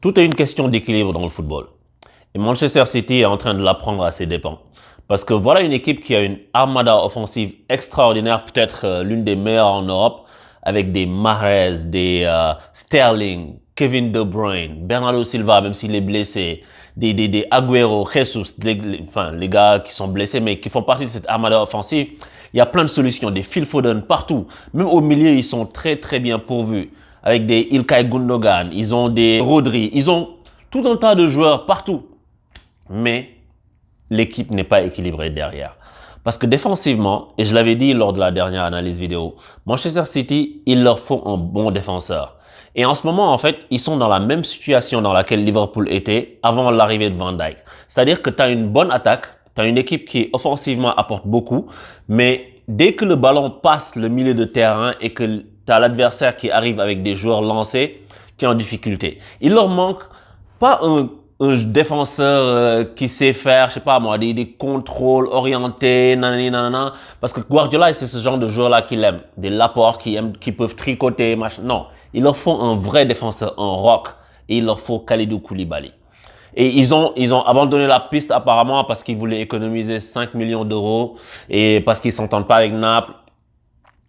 Tout est une question d'équilibre dans le football. Et Manchester City est en train de l'apprendre à ses dépens. Parce que voilà une équipe qui a une armada offensive extraordinaire, peut-être l'une des meilleures en Europe, avec des Mahrez, des Sterling, Kevin De Bruyne, Bernardo Silva, même s'il est blessé, des Agüero, Jesus, enfin les gars qui sont blessés, mais qui font partie de cette armada offensive. Il y a plein de solutions, des Phil Foden partout. Même au milieu, ils sont très très bien pourvus. Avec des Ilkay Gundogan, ils ont des Rodri, ils ont tout un tas de joueurs partout. Mais l'équipe n'est pas équilibrée derrière. Parce que défensivement, et je l'avais dit lors de la dernière analyse vidéo, Manchester City, il leur faut un bon défenseur. Et en ce moment, en fait, ils sont dans la même situation dans laquelle Liverpool était avant l'arrivée de Van Dijk. C'est-à-dire que tu as une bonne attaque, tu as une équipe qui offensivement apporte beaucoup, mais dès que le ballon passe le milieu de terrain et que tu as l'adversaire qui arrive avec des joueurs lancés, tu es en difficulté. Il leur manque pas un défenseur qui sait faire, je sais pas moi, des contrôles orientés, nanani, nanana. Parce que Guardiola, c'est ce genre de joueur-là qu'il aime. Des Laporte qui peuvent tricoter, machin. Non, il leur faut un vrai défenseur, un rock. Et il leur faut Kalidou Koulibaly. Et ils ont abandonné la piste apparemment parce qu'ils voulaient économiser 5 millions d'euros et parce qu'ils s'entendent pas avec Naples.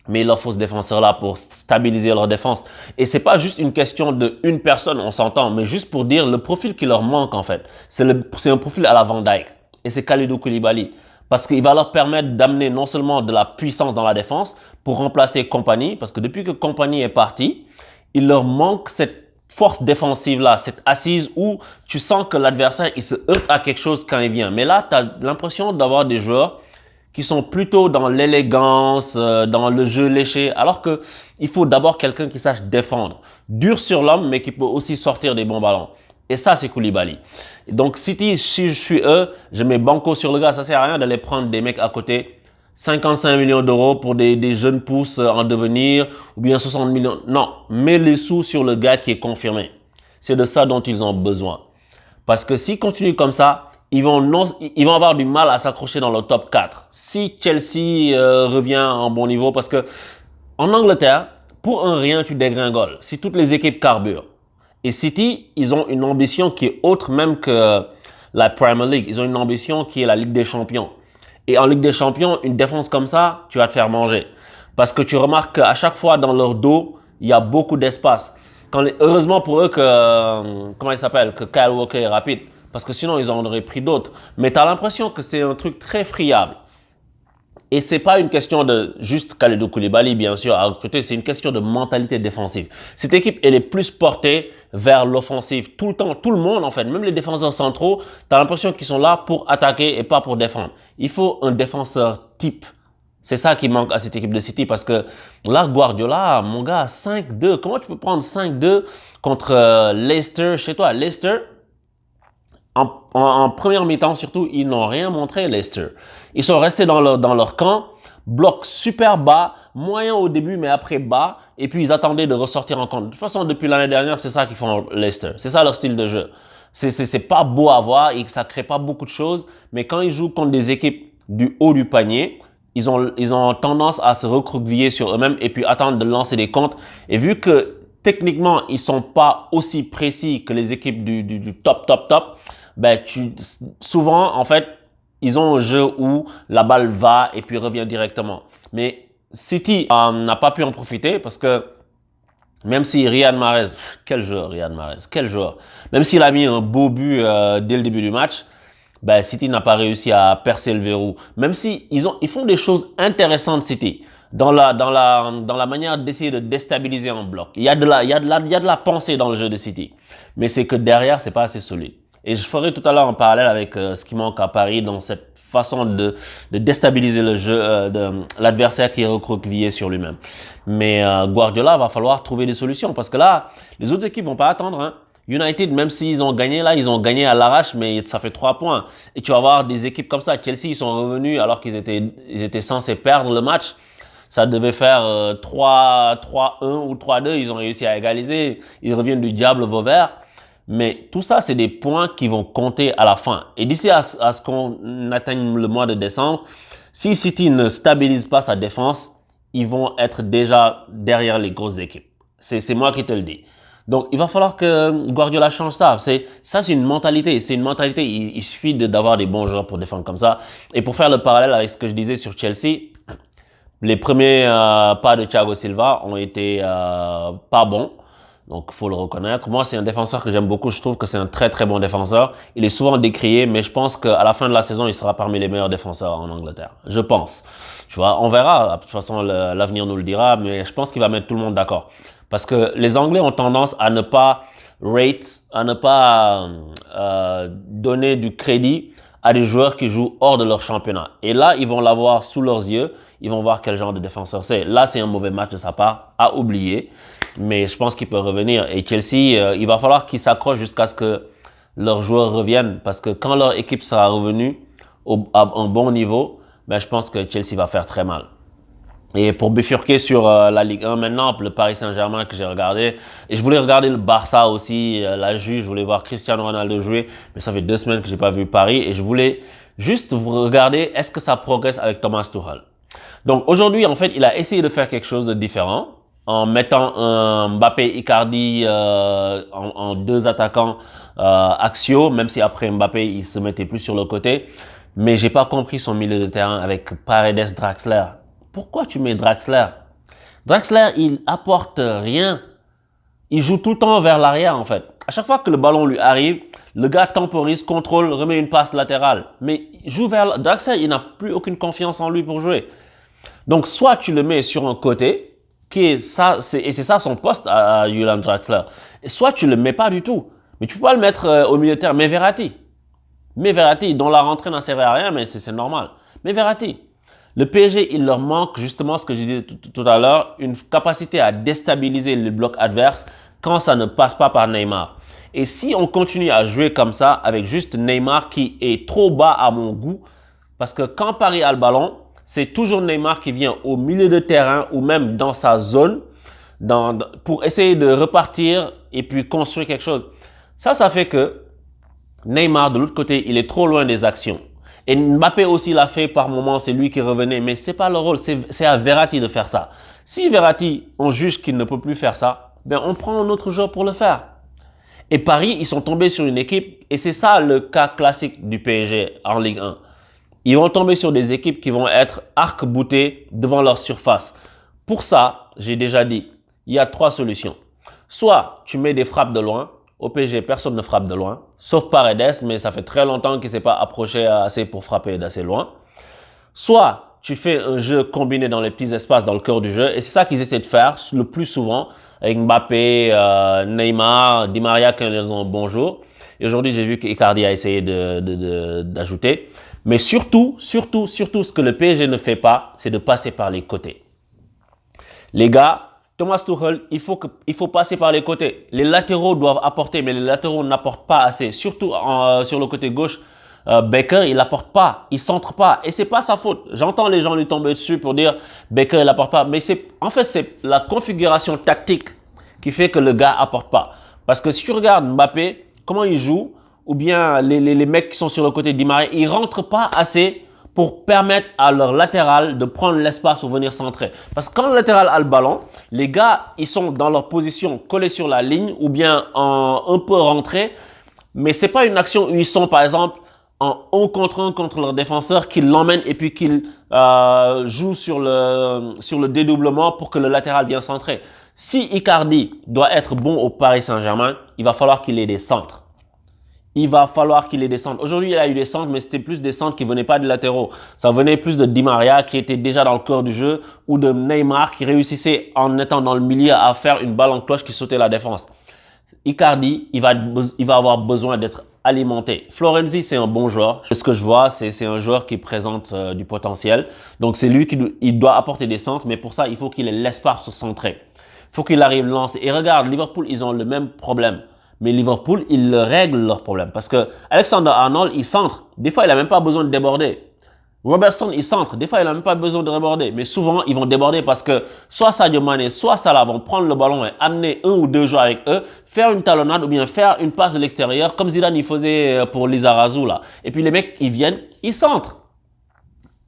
Mais il leur faut ce défenseur-là pour stabiliser leur défense. Et c'est pas juste une question de une personne, on s'entend, mais juste pour dire le profil qui leur manque en fait. C'est un profil à la Van Dijk. Et c'est Kalidou Koulibaly. Parce qu'il va leur permettre d'amener non seulement de la puissance dans la défense pour remplacer Kompany, parce que depuis que Kompany est parti, il leur manque cette force défensive-là, cette assise où tu sens que l'adversaire, il se heurte à quelque chose quand il vient. Mais là, tu as l'impression d'avoir des joueurs qui sont plutôt dans l'élégance, dans le jeu léché, alors que il faut d'abord quelqu'un qui sache défendre, dur sur l'homme, mais qui peut aussi sortir des bons ballons. Et ça, c'est Koulibaly. Donc, City, si je suis eux, je mets banco sur le gars. Ça sert à rien d'aller prendre des mecs à côté. 55 millions d'euros pour des jeunes pousses en devenir, ou bien 60 millions. Non, mets les sous sur le gars qui est confirmé. C'est de ça dont ils ont besoin. Parce que s'ils continuent comme ça, ils vont avoir du mal à s'accrocher dans le top 4. Si Chelsea revient en bon niveau, parce que en Angleterre, pour un rien, tu dégringoles. Si toutes les équipes carburent. Et City, ils ont une ambition qui est autre même que la Premier League. Ils ont une ambition qui est la Ligue des Champions. Et en Ligue des Champions, une défense comme ça, tu vas te faire manger. Parce que tu remarques qu'à chaque fois dans leur dos, il y a beaucoup d'espace. Heureusement pour eux comment il s'appelle, que Kyle Walker est rapide. Parce que sinon, ils en auraient pris d'autres. Mais tu as l'impression que c'est un truc très friable. Et c'est pas une question de juste Kalidou Koulibaly, bien sûr, à recruter. C'est une question de mentalité défensive. Cette équipe, elle est plus portée vers l'offensive tout le temps. Tout le monde, en fait, même les défenseurs centraux, tu as l'impression qu'ils sont là pour attaquer et pas pour défendre. Il faut un défenseur type. C'est ça qui manque à cette équipe de City parce que là, Guardiola, mon gars, 5-2. Comment tu peux prendre 5-2 contre Leicester chez toi? Leicester, en première mi-temps surtout, ils n'ont rien montré, Leicester. Ils sont restés dans leur camp, bloc super bas, moyen au début, mais après bas, et puis ils attendaient de ressortir en compte. De toute façon, depuis l'année dernière, c'est ça qu'ils font Leicester. C'est ça leur style de jeu. C'est pas beau à voir et ça crée pas beaucoup de choses, mais quand ils jouent contre des équipes du haut du panier, ils ont tendance à se recroqueviller sur eux-mêmes et puis attendre de lancer des comptes. Et vu que techniquement, ils sont pas aussi précis que les équipes du top, ben souvent, en fait, ils ont un jeu où la balle va et puis revient directement. Mais City n'a pas pu en profiter parce que même si Riyad Mahrez, quel joueur Riyad Mahrez, quel joueur. Même s'il a mis un beau but dès le début du match, ben City n'a pas réussi à percer le verrou. Même si ils font des choses intéressantes City dans la manière d'essayer de déstabiliser un bloc. Il y a de la pensée dans le jeu de City. Mais c'est que derrière, c'est pas assez solide. Et je ferai tout à l'heure un parallèle avec ce qui manque à Paris dans cette façon de déstabiliser le jeu de l'adversaire qui est recroquevillé sur lui-même. Mais Guardiola va falloir trouver des solutions parce que là, les autres équipes vont pas attendre. Hein. United, même s'ils ont gagné là, ils ont gagné à l'arrache, mais ça fait 3 points. Et tu vas voir des équipes comme ça. Chelsea, ils sont revenus alors qu'ils étaient censés perdre le match. Ça devait faire 3-1 ou 3-2. Ils ont réussi à égaliser. Ils reviennent du diable vauvert. Mais tout ça, c'est des points qui vont compter à la fin. Et d'ici à ce qu'on atteigne le mois de décembre, si City ne stabilise pas sa défense, ils vont être déjà derrière les grosses équipes. C'est moi qui te le dis. Donc, il va falloir que Guardiola change ça. C'est une mentalité. C'est une mentalité. Il suffit d'avoir des bons joueurs pour défendre comme ça. Et pour faire le parallèle avec ce que je disais sur Chelsea, les premiers pas de Thiago Silva ont été pas bons. Donc, faut le reconnaître. Moi, c'est un défenseur que j'aime beaucoup. Je trouve que c'est un très, très bon défenseur. Il est souvent décrié, mais je pense qu'à la fin de la saison, il sera parmi les meilleurs défenseurs en Angleterre. Je pense. Tu vois, on verra. De toute façon, l'avenir nous le dira, mais je pense qu'il va mettre tout le monde d'accord. Parce que les Anglais ont tendance à ne pas à ne pas donner du crédit à des joueurs qui jouent hors de leur championnat. Et là, ils vont l'avoir sous leurs yeux. Ils vont voir quel genre de défenseur c'est. Là, c'est un mauvais match de sa part, à oublier. Mais je pense qu'il peut revenir. Et Chelsea, il va falloir qu'ils s'accrochent jusqu'à ce que leurs joueurs reviennent. Parce que quand leur équipe sera revenue à un bon niveau, ben, je pense que Chelsea va faire très mal. Et pour bifurquer sur la Ligue 1 maintenant, le Paris Saint-Germain que j'ai regardé, et je voulais regarder le Barça aussi, la Juve, je voulais voir Cristiano Ronaldo jouer, mais ça fait 2 semaines que j'ai pas vu Paris, et je voulais juste vous regarder est-ce que ça progresse avec Thomas Tuchel. Donc aujourd'hui, en fait, il a essayé de faire quelque chose de différent en mettant un Mbappé Icardi en deux attaquants axiaux, même si après Mbappé il se mettait plus sur le côté. Mais j'ai pas compris son milieu de terrain avec Paredes, Draxler. Pourquoi tu mets Draxler? Draxler, il apporte rien. Il joue tout le temps vers l'arrière en fait. À chaque fois que le ballon lui arrive, le gars temporise, contrôle, remet une passe latérale. Mais il joue vers Draxler, il n'a plus aucune confiance en lui pour jouer. Donc, soit tu le mets sur un côté, et c'est ça son poste à Julian Draxler. Et soit tu le mets pas du tout. Mais tu peux pas le mettre au milieu de terrain. Mais Verratti, dont la rentrée n'a servi à rien, mais c'est normal. Mais Verratti. Le PSG, il leur manque justement ce que j'ai dit tout à l'heure, une capacité à déstabiliser le bloc adverse quand ça ne passe pas par Neymar. Et si on continue à jouer comme ça, avec juste Neymar qui est trop bas à mon goût, parce que quand Paris a le ballon, c'est toujours Neymar qui vient au milieu de terrain ou même dans sa zone pour essayer de repartir et puis construire quelque chose. Ça fait que Neymar, de l'autre côté, il est trop loin des actions. Et Mbappé aussi l'a fait par moments, c'est lui qui revenait, mais c'est pas le rôle, c'est à Verratti de faire ça. Si Verratti, on juge qu'il ne peut plus faire ça, ben on prend un autre joueur pour le faire. Et Paris, ils sont tombés sur une équipe, et c'est ça le cas classique du PSG en Ligue 1. Ils vont tomber sur des équipes qui vont être arc-boutées devant leur surface. Pour ça, j'ai déjà dit, il y a 3 solutions. Soit tu mets des frappes de loin. Au PSG, personne ne frappe de loin, sauf Paredes, mais ça fait très longtemps qu'il ne s'est pas approché assez pour frapper d'assez loin. Soit tu fais un jeu combiné dans les petits espaces, dans le cœur du jeu, et c'est ça qu'ils essaient de faire le plus souvent avec Mbappé, Neymar, Di Maria quand ils ont un bon jour. Et aujourd'hui, j'ai vu qu'Icardi a essayé d'ajouter. Mais surtout, ce que le PSG ne fait pas, c'est de passer par les côtés. Les gars, Thomas Tuchel, il faut passer par les côtés. Les latéraux doivent apporter, mais les latéraux n'apportent pas assez. Surtout sur le côté gauche, Baker, il n'apporte pas, il centre pas. Et c'est pas sa faute. J'entends les gens lui tomber dessus pour dire Baker, il n'apporte pas. Mais en fait, c'est la configuration tactique qui fait que le gars apporte pas. Parce que si tu regardes Mbappé, comment il joue, ou bien les mecs qui sont sur le côté Di Maria, ils rentrent pas assez pour permettre à leur latéral de prendre l'espace pour venir centrer. Parce que quand le latéral a le ballon, les gars, ils sont dans leur position collés sur la ligne ou bien un peu rentrés. Mais c'est pas une action où ils sont, par exemple, en 1 contre 1 contre leur défenseur, qu'ils l'emmènent et puis qu'ils jouent sur le dédoublement pour que le latéral vienne centrer. Si Icardi doit être bon au Paris Saint-Germain, il va falloir qu'il ait des centres. Il va falloir qu'il les descende. Aujourd'hui, il a eu des centres, mais c'était plus des centres qui venaient pas des latéraux. Ça venait plus de Di Maria qui était déjà dans le cœur du jeu ou de Neymar qui réussissait en étant dans le milieu à faire une balle en cloche qui sautait la défense. Icardi, il va avoir besoin d'être alimenté. Florenzi, c'est un bon joueur. Ce que je vois, c'est un joueur qui présente du potentiel. Donc, c'est lui il doit apporter des centres, mais pour ça, il faut qu'il ait l'espace pour centrer. Il faut qu'il arrive à lancer. Et regarde, Liverpool, ils ont le même problème. Mais Liverpool, ils règlent leurs problèmes. Parce que Alexander-Arnold, il centre. Des fois, il n'a même pas besoin de déborder. Robertson, il centre. Des fois, il n'a même pas besoin de déborder. Mais souvent, ils vont déborder parce que soit Sadio Mané, soit Salah vont prendre le ballon et amener 1 ou 2 joueurs avec eux, faire une talonnade ou bien faire une passe de l'extérieur, comme Zidane il faisait pour Lizarazu là. Et puis les mecs, ils viennent, ils centrent.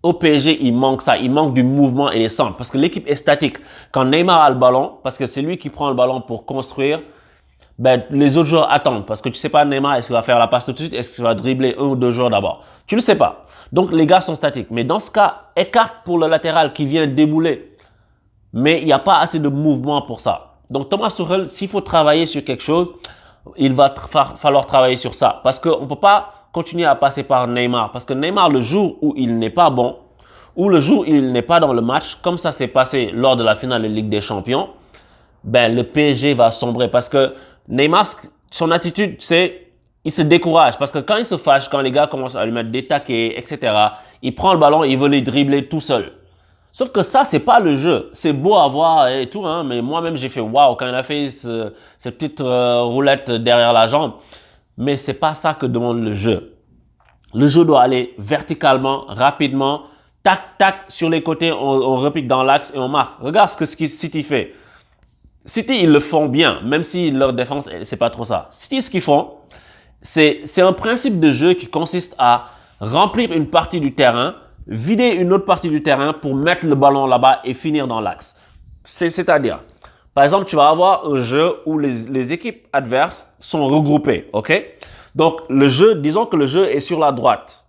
Au PSG, il manque ça. Il manque du mouvement et des centres. Parce que l'équipe est statique. Quand Neymar a le ballon, parce que c'est lui qui prend le ballon pour construire, ben, les autres joueurs attendent parce que tu sais pas Neymar, est-ce qu'il va faire la passe tout de suite, est-ce qu'il va dribbler un ou deux joueurs d'abord. Tu ne le sais pas. Donc les gars sont statiques. Mais dans ce cas, écarte pour le latéral qui vient débouler. Mais il n'y a pas assez de mouvement pour ça. Donc Thomas Tuchel, s'il faut travailler sur quelque chose, il va falloir travailler sur ça. Parce qu'on ne peut pas continuer à passer par Neymar. Parce que Neymar, le jour où il n'est pas bon, ou le jour où il n'est pas dans le match, comme ça s'est passé lors de la finale de Ligue des Champions, ben le PSG va sombrer. Parce que Neymar, son attitude, c'est il se décourage. Parce que quand il se fâche, quand les gars commencent à lui mettre des taquets, etc., il prend le ballon, il veut les dribbler tout seul. Sauf que ça, c'est pas le jeu. C'est beau à voir et tout, hein, mais moi-même, j'ai fait waouh quand il a fait cette petite roulette derrière la jambe. Mais c'est pas ça que demande le jeu. Le jeu doit aller verticalement, rapidement, tac, tac, sur les côtés, on repique dans l'axe et on marque. Regarde ce que City fait. City, ils le font bien, même si leur défense, c'est pas trop ça. City, ce qu'ils font, c'est un principe de jeu qui consiste à remplir une partie du terrain, vider une autre partie du terrain pour mettre le ballon là-bas et finir dans l'axe. C'est-à-dire, par exemple, tu vas avoir un jeu où les équipes adverses sont regroupées, ok? Donc, le jeu, disons que le jeu est sur la droite.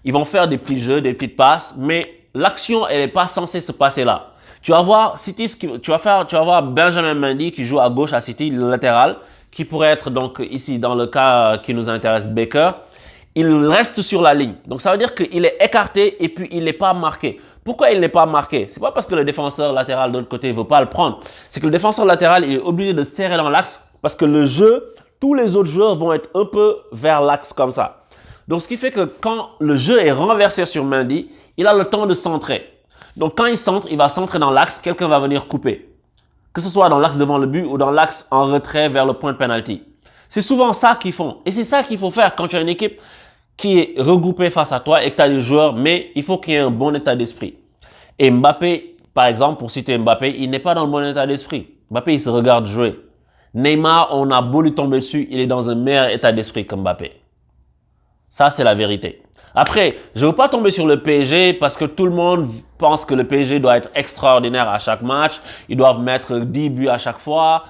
Ils vont faire des petits jeux, des petites passes, mais l'action, elle n'est pas censée se passer là. Tu vas voir City, tu vas voir Benjamin Mendy qui joue à gauche à City, le latéral, qui pourrait être donc ici, dans le cas qui nous intéresse, Baker. Il reste sur la ligne. Donc, ça veut dire qu'il est écarté et puis il n'est pas marqué. Pourquoi il n'est pas marqué? C'est pas parce que le défenseur latéral de l'autre côté ne veut pas le prendre. C'est que le défenseur latéral, il est obligé de serrer dans l'axe parce que le jeu, tous les autres joueurs vont être un peu vers l'axe comme ça. Donc, ce qui fait que quand le jeu est renversé sur Mendy, il a le temps de centrer. Donc, quand il centre, il va centrer dans l'axe, quelqu'un va venir couper. Que ce soit dans l'axe devant le but ou dans l'axe en retrait vers le point de penalty. C'est souvent ça qu'ils font. Et c'est ça qu'il faut faire quand tu as une équipe qui est regroupée face à toi et que tu as des joueurs, mais il faut qu'il y ait un bon état d'esprit. Et Mbappé, par exemple, pour citer Mbappé, il n'est pas dans le bon état d'esprit. Mbappé, il se regarde jouer. Neymar, on a beau lui tomber dessus, il est dans un meilleur état d'esprit que Mbappé. Ça, c'est la vérité. Après, je ne veux pas tomber sur le PSG parce que tout le monde pense que le PSG doit être extraordinaire à chaque match. Ils doivent mettre 10 buts à chaque fois.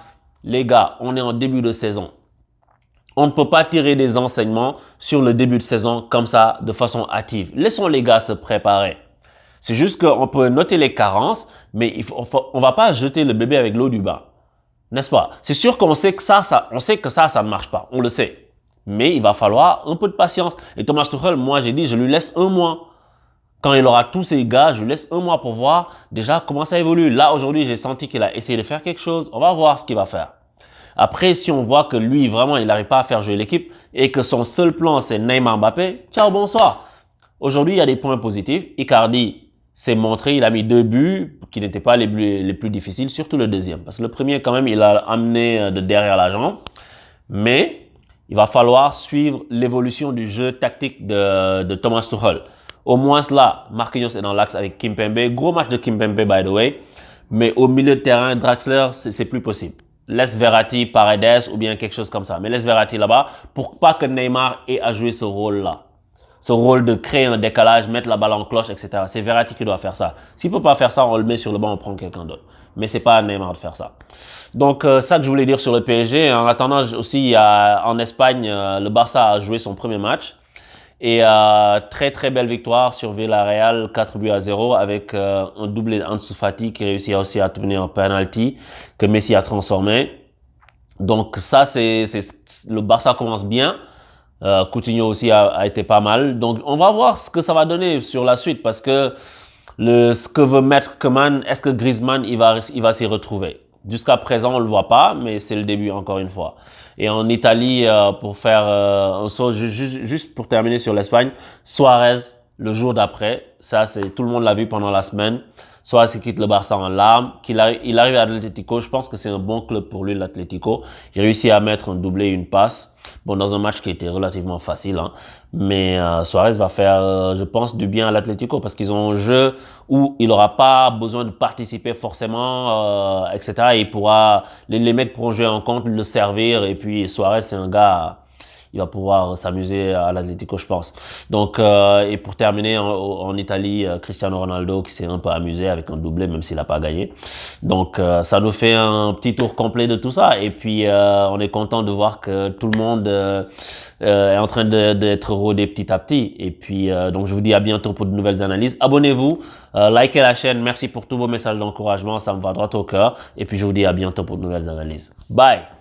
Les gars, on est en début de saison. On ne peut pas tirer des enseignements sur le début de saison comme ça, de façon hâtive. Laissons les gars se préparer. C'est juste qu'on peut noter les carences, mais on va pas jeter le bébé avec l'eau du bain. N'est-ce pas? C'est sûr qu'on sait que ça ne marche pas. On le sait. Mais il va falloir un peu de patience. Et Thomas Tuchel, moi, j'ai dit, je lui laisse un mois. Quand il aura tous ces gars, je lui laisse un mois pour voir déjà comment ça évolue. Là, aujourd'hui, j'ai senti qu'il a essayé de faire quelque chose. On va voir ce qu'il va faire. Après, si on voit que lui, vraiment, il n'arrive pas à faire jouer l'équipe et que son seul plan, c'est Neymar Mbappé, ciao, bonsoir. Aujourd'hui, il y a des points positifs. Icardi s'est montré, il a mis 2 buts qui n'étaient pas les plus difficiles, surtout le deuxième. Parce que le premier, quand même, il a amené de derrière la jambe. Mais il va falloir suivre l'évolution du jeu tactique de Thomas Tuchel. Au moins là, Marquinhos est dans l'axe avec Kimpembe. Gros match de Kimpembe, by the way. Mais au milieu de terrain, Draxler, c'est plus possible. Laisse Verratti, Paredes ou bien quelque chose comme ça. Mais laisse Verratti là-bas pour pas que Neymar ait à jouer ce rôle-là. Ce rôle de créer un décalage, mettre la balle en cloche, etc. C'est Verratti qui doit faire ça. S'il peut pas faire ça, on le met sur le banc, on prend quelqu'un d'autre. Mais c'est pas à Neymar de faire ça. Donc, ça que je voulais dire sur le PSG. En attendant, aussi, il y a, en Espagne, le Barça a joué son premier match. Et très très belle victoire sur Villarreal, 4 buts à 0 avec un doublé d'Ansu Fati qui réussit aussi à tenir un penalty que Messi a transformé. Donc ça, le Barça commence bien. Coutinho aussi a été pas mal. Donc on va voir ce que ça va donner sur la suite parce que ce que veut mettre Koeman, est-ce que Griezmann il va s'y retrouver? Jusqu'à présent, on le voit pas, mais c'est le début encore une fois. Et en Italie, pour faire un saut, juste pour terminer sur l'Espagne, Suarez, le jour d'après, ça c'est tout le monde l'a vu pendant la semaine. Suarez qui quitte le Barça en larmes, il arrive à l'Atlético. Je pense que c'est un bon club pour lui, l'Atlético. Il réussit à mettre un doublé et une passe. Bon, dans un match qui était relativement facile, hein. Mais Suarez va faire, je pense, du bien à l'Atlético parce qu'ils ont un jeu où il n'aura pas besoin de participer forcément, etc. Et les mecs pourront jouer en compte, le servir. Et puis Suarez, c'est un gars, il va pouvoir s'amuser à l'Atlético, je pense. Donc, et pour terminer, en Italie, Cristiano Ronaldo qui s'est un peu amusé avec un doublé, même s'il n'a pas gagné. Donc, ça nous fait un petit tour complet de tout ça. Et puis, on est content de voir que tout le monde est en train d'être rodé petit à petit. Et puis, donc, je vous dis à bientôt pour de nouvelles analyses. Abonnez-vous, likez la chaîne. Merci pour tous vos messages d'encouragement. Ça me va droit au cœur. Et puis, je vous dis à bientôt pour de nouvelles analyses. Bye!